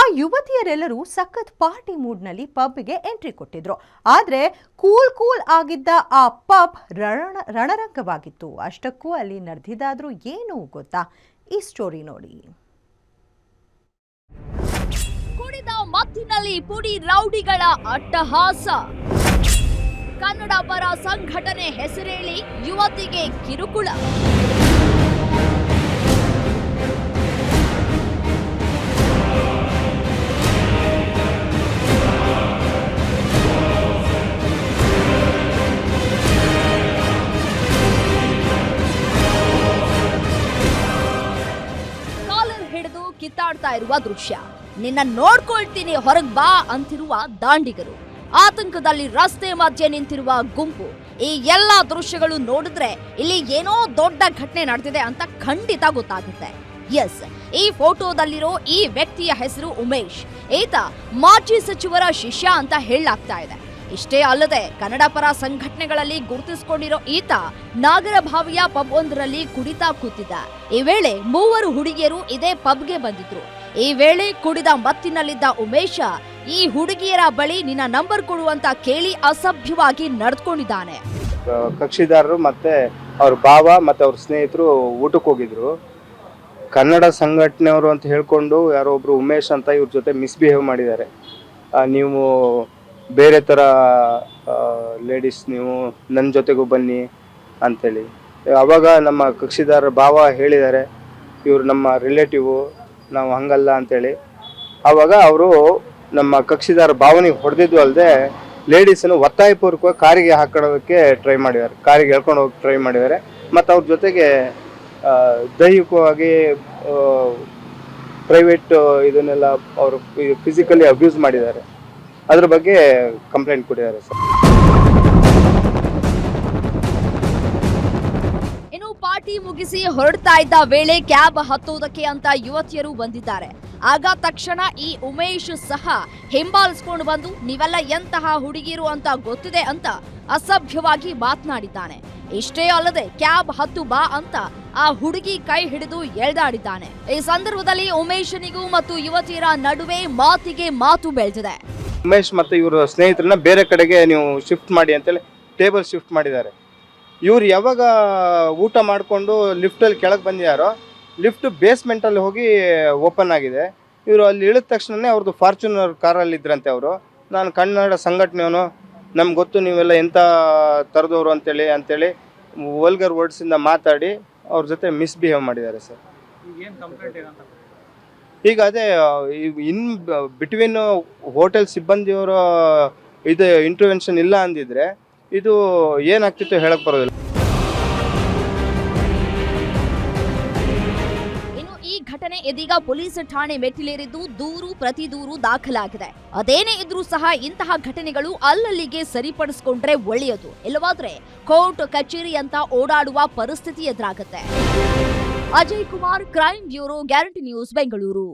ಆ ಯುವತಿಯರೆಲ್ಲರೂ ಸಖತ್ party ಮೂಡ್ನಲ್ಲಿ ಪಬ್ಗೆ entry ಕೊಟ್ಟಿದ್ರು. ಆದ್ರೆ ಕೂಲ್ ಆಗಿದ್ದ ಆ ಪಬ್ ರಣರಂಗವಾಗಿತ್ತು. ಅಷ್ಟಕ್ಕೂ ಅಲ್ಲಿ ನಡೆದಿದ್ದಾದ್ರೂ ಏನು ಗೊತ್ತಾ? ಈ ಸ್ಟೋರಿ ನೋಡಿ. ಕುಡಿದ ಮತ್ತಿನಲ್ಲಿ ಪುಡಿ ರೌಡಿಗಳ ಅಟ್ಟಹಾಸ. ಕನ್ನಡ ಪರ ಸಂಘಟನೆ ಹೆಸರೇಳಿ ಯುವತಿಗೆ ಕಿರುಕುಳ. ಕಾಲರ್ ಹಿಡಿದು ಕಿತ್ತಾಡ್ತಾ ಇರುವ ದೃಶ್ಯ. ನಿನ್ನ ನೋಡ್ಕೊಳ್ತೀನಿ ಹೊರಗ್ ಬಾ ಅಂತಿರುವ ದಾಂಡಿಗರು, ಆತಂಕದಲ್ಲಿ ರಸ್ತೆ ಮಧ್ಯೆ ನಿಂತಿರುವ ಗುಂಪು. ಈ ಎಲ್ಲಾ ದೃಶ್ಯಗಳು ನೋಡಿದ್ರೆ ಇಲ್ಲಿ ಏನೋ ದೊಡ್ಡ ಘಟನೆ ನಡೆದಿದೆ ಅಂತ ಖಂಡಿತ ಗೊತ್ತಾಗುತ್ತೆ. ಎಸ್, ಈ ಫೋಟೋದಲ್ಲಿರೋ ಈ ವ್ಯಕ್ತಿಯ ಹೆಸರು ಉಮೇಶ್. ಈತ ಮಾಜಿ ಸಚಿವರ ಶಿಷ್ಯ ಅಂತ ಹೇಳಲಾಗ್ತಾ ಇದೆ. ಇಷ್ಟೇ ಅಲ್ಲದೆ ಕನ್ನಡ ಪರ ಸಂಘಟನೆಗಳಲ್ಲಿ ಗುರುತಿಸಿಕೊಂಡಿರೋ ಈತ ನಾಗರಭಾವಿಯ ಪಬ್ ಒಂದರಲ್ಲಿ ಕುಡಿತಾ ಕೂತಿದ್ದ. ಈ ವೇಳೆ 3 ಹುಡುಗಿಯರು ಇದೇ ಪಬ್ಗೆ ಬಂದಿದ್ರು. ಈ ವೇಳೆ ಕುಡಿದ ಮತ್ತಿನಲ್ಲಿದ್ದ ಉಮೇಶ ಈ ಹುಡುಗಿಯರ ಬಳಿ ನಿನ್ನ ನಂಬರ್ ಕೊಡುವಂತ ಕೇಳಿ ಅಸಭ್ಯವಾಗಿ ನಡೆದುಕೊಂಡಿದ್ದಾನೆ. ಕಕ್ಷಿದಾರರು ಮತ್ತೆ ಅವ್ರ ಭಾವ ಮತ್ತೆ ಅವ್ರ ಸ್ನೇಹಿತರು ಊಟಕ್ಕೆ ಹೋಗಿದ್ರು. ಕನ್ನಡ ಸಂಘಟನೆಯವರು ಅಂತ ಹೇಳ್ಕೊಂಡು ಯಾರೋ ಒಬ್ರು ಉಮೇಶ್ ಅಂತ ಇವ್ರ ಜೊತೆ ಮಿಸ್ಬಿಹೇವ್ ಮಾಡಿದ್ದಾರೆ. ನೀವು ಬೇರೆ ಥರ ಲೇಡೀಸ್, ನೀವು ನನ್ನ ಜೊತೆಗೂ ಬನ್ನಿ ಅಂಥೇಳಿ. ಅವಾಗ ನಮ್ಮ ಕಕ್ಷಿದಾರರ ಭಾವ ಹೇಳಿದ್ದಾರೆ, ಇವರು ನಮ್ಮ ರಿಲೇಟಿವು, ನಾವು ಹಂಗಲ್ಲ ಅಂಥೇಳಿ. ಆವಾಗ ಅವರು ನಮ್ಮ ಕಕ್ಷಿದಾರ ಭಾವನೆಗೆ ಹೊಡೆದಿದ್ದು ಅಲ್ಲದೆ ಲೇಡೀಸನ್ನು ಒತ್ತಾಯಪೂರ್ವಕವಾಗಿ ಕಾರಿಗೆ ಹಾಕೊಳ್ಳೋದಕ್ಕೆ ಟ್ರೈ ಮಾಡಿದ್ದಾರೆ, ಕಾರಿಗೆ ಎಳ್ಕೊಂಡು ಹೋಗಿ ಟ್ರೈ ಮಾಡಿದ್ದಾರೆ. ಮತ್ತು ಅವ್ರ ಜೊತೆಗೆ ದೈಹಿಕವಾಗಿ ಪ್ರೈವೇಟ್ ಇದನ್ನೆಲ್ಲ ಅವರು ಫಿಸಿಕಲಿ ಅಬ್ಯೂಸ್ ಮಾಡಿದ್ದಾರೆ. ಅದ್ರ ಬಗ್ಗೆ ಕಂಪ್ಲೇಂಟ್ ಕೊಟ್ಟಿದ್ದಾರೆ ಸರ್. ಇನ್ನು ಪಾರ್ಟಿ ಮುಗಿಸಿ ಹೊರಡ್ತಾ ಇದ್ದ ವೇಳೆ ಕ್ಯಾಬ್ ಹತ್ತೋದಕ್ಕೆ ಅಂತ ಯುವತಿಯರು ಬಂದಿದ್ದಾರೆ. ಆಗ ತಕ್ಷಣ ಈ ಉಮೇಶ್ ಸಹ ಹಿಂಬಾಲಿಸ್ಕೊಂಡು ಬಂದು ನೀವೆಲ್ಲ ಎಂತಹ ಹುಡುಗಿರು ಅಂತ ಗೊತ್ತಿದೆ ಅಂತ ಅಸಭ್ಯವಾಗಿ ಮಾತನಾಡಿದ್ದಾನೆ. ಇಷ್ಟೇ ಅಲ್ಲದೆ ಕ್ಯಾಬ್ ಹತ್ತು ಬಾ ಅಂತ ಆ ಹುಡುಗಿ ಕೈ ಹಿಡಿದು ಎಳೆದಾಡಿದ್ದಾನೆ. ಈ ಸಂದರ್ಭದಲ್ಲಿ ಉಮೇಶನಿಗೂ ಮತ್ತು ಯುವತಿಯರ ನಡುವೆ ಮಾತಿಗೆ ಮಾತು ಬೆಳೆದಿದೆ. ಉಮೇಶ್ ಮತ್ತು ಇವರು ಸ್ನೇಹಿತರನ್ನ ಬೇರೆ ಕಡೆಗೆ ನೀವು ಶಿಫ್ಟ್ ಮಾಡಿ ಅಂತೇಳಿ ಟೇಬಲ್ ಶಿಫ್ಟ್ ಮಾಡಿದ್ದಾರೆ. ಇವ್ರು ಯಾವಾಗ ಊಟ ಮಾಡಿಕೊಂಡು ಲಿಫ್ಟಲ್ಲಿ ಕೆಳಗೆ ಬಂದಿದ್ದಾರೋ, ಲಿಫ್ಟ್ ಬೇಸ್ಮೆಂಟಲ್ಲಿ ಹೋಗಿ ಓಪನ್ ಆಗಿದೆ. ಇವರು ಅಲ್ಲಿ ಇಳಿದ ತಕ್ಷಣವೇ ಅವ್ರದ್ದು ಫಾರ್ಚುನರ್ ಕಾರಲ್ಲಿ ಇದ್ರಂತೆ. ಅವರು, ನಾನು ಕನ್ನಡ ಸಂಘಟನೆಯವನು, ನಮ್ಗೆ ಗೊತ್ತು ನೀವೆಲ್ಲ ಎಂಥ ಥರದವರು ಅಂತೇಳಿ ವಲ್ಗರ್ ವರ್ಡ್ಸಿಂದ ಮಾತಾಡಿ ಅವ್ರ ಜೊತೆ ಮಿಸ್ಬಿಹೇವ್ ಮಾಡಿದ್ದಾರೆ ಸರ್. ಈಗ ಅದೇ ಇನ್ ಬಿಟ್ವೀನ್ ಹೋಟೆಲ್ ಸಿಬ್ಬಂದಿಯವರ ಇದು ಇಂಟರ್ವೆನ್ಷನ್ ಇಲ್ಲ ಅಂದಿದ್ರೆ ಇದು ಏನಾಗ್ತಿತ್ತು ಹೇಳಕ್ ಬರೋದಿಲ್ಲ. ಇನ್ನು ಈ ಘಟನೆ ಇದೀಗ ಪೊಲೀಸ್ ಠಾಣೆ ಮೆಟ್ಟಿಲೇರಿದ್ದು ದೂರು ಪ್ರತಿ ದೂರು ದಾಖಲಾಗಿದೆ. ಅದೇನೇ ಇದ್ರೂ ಸಹ ಇಂತಹ ಘಟನೆಗಳು ಅಲ್ಲಲ್ಲಿಗೆ ಸರಿಪಡಿಸಿಕೊಂಡ್ರೆ ಒಳ್ಳೆಯದು. ಇಲ್ಲವಾದ್ರೆ ಕೋರ್ಟ್ ಕಚೇರಿ ಅಂತ ಓಡಾಡುವ ಪರಿಸ್ಥಿತಿ ಎದುರಾಗುತ್ತೆ. Ajay Kumar, crime bureau, guarantee news, Bengaluru.